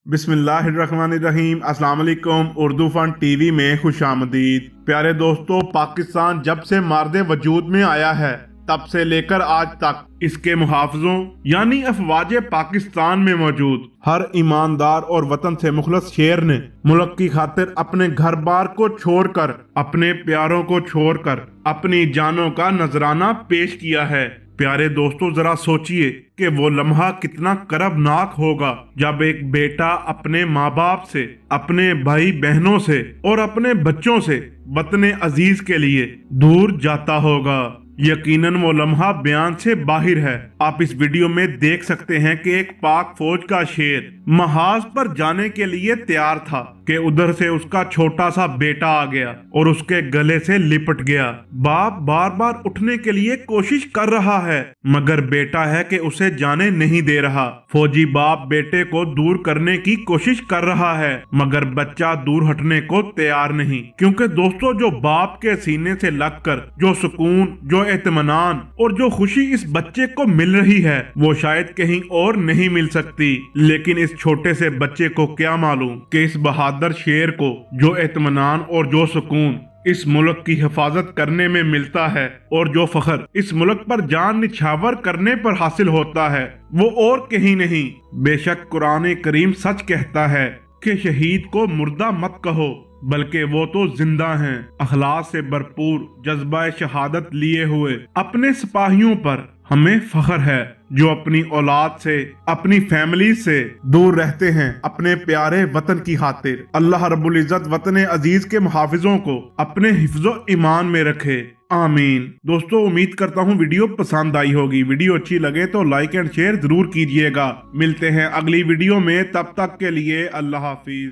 बिस्मिल्लाहिर्रहमानिर्रहीम। अस्सलाम वालेकुम। उर्दू फन टीवी में खुशामदीद। प्यारे दोस्तों, पाकिस्तान जब से मार्दे वजूद में आया है तब से लेकर आज तक इसके मुहाफिजों यानी अफवाज पाकिस्तान में मौजूद हर ईमानदार और वतन से मुखलस शेर ने मुल्क की खातिर अपने घर बार को छोड़कर, अपने प्यारों को छोड़कर अपनी जानों का नजराना पेश किया है। प्यारे दोस्तों, जरा सोचिए कि वो लम्हा कितना करबनाक होगा जब एक बेटा अपने माँ बाप से, अपने भाई बहनों से और अपने बच्चों से वतन अजीज के लिए दूर जाता होगा। यकीनन वो लम्हा बयान से बाहिर है। आप इस वीडियो में देख सकते हैं कि एक पाक फौज का शेर महाज पर जाने के लिए तैयार था कि उधर से उसका छोटा सा बेटा आ गया और उसके गले से लिपट गया। बाप बार बार उठने के लिए कोशिश कर रहा है मगर बेटा है कि उसे जाने नहीं दे रहा। फौजी बाप बेटे को दूर करने की कोशिश कर रहा है मगर बच्चा दूर हटने को तैयार नहीं, क्योंकि दोस्तों जो बाप के सीने से लगकर जो सुकून, जो इत्मीनान और जो खुशी इस बच्चे को मिल रही है वो शायद कहीं और नहीं मिल सकती। लेकिन इस छोटे से बच्चे को क्या मालूम कि इस बहादुर शेर को जो इत्मीनान और जो सुकून इस मुल्क की हिफाजत करने में मिलता है और जो फख्र इस मुल्क पर जान निछावर करने पर हासिल होता है वो और कहीं नहीं। बेशक कुरान करीम सच कहता है कि शहीद को मुर्दा मत कहो बल्कि वो तो जिंदा हैं। अखलाक से भरपूर जज्बा शहादत लिए हुए अपने सिपाहियों पर हमें फख्र है जो अपनी औलाद से, अपनी फैमिली से दूर रहते हैं अपने प्यारे वतन की खातिर। अल्लाह रब्बुल इज्जत वतन अजीज के मुहाफिजों को अपने हिफ्ज़ो ईमान में रखे, आमीन। दोस्तों, उम्मीद करता हूँ वीडियो पसंद आई होगी। वीडियो अच्छी लगे तो लाइक एंड शेयर जरूर कीजिएगा। मिलते हैं अगली वीडियो में, तब तक के लिए अल्लाह हाफिज।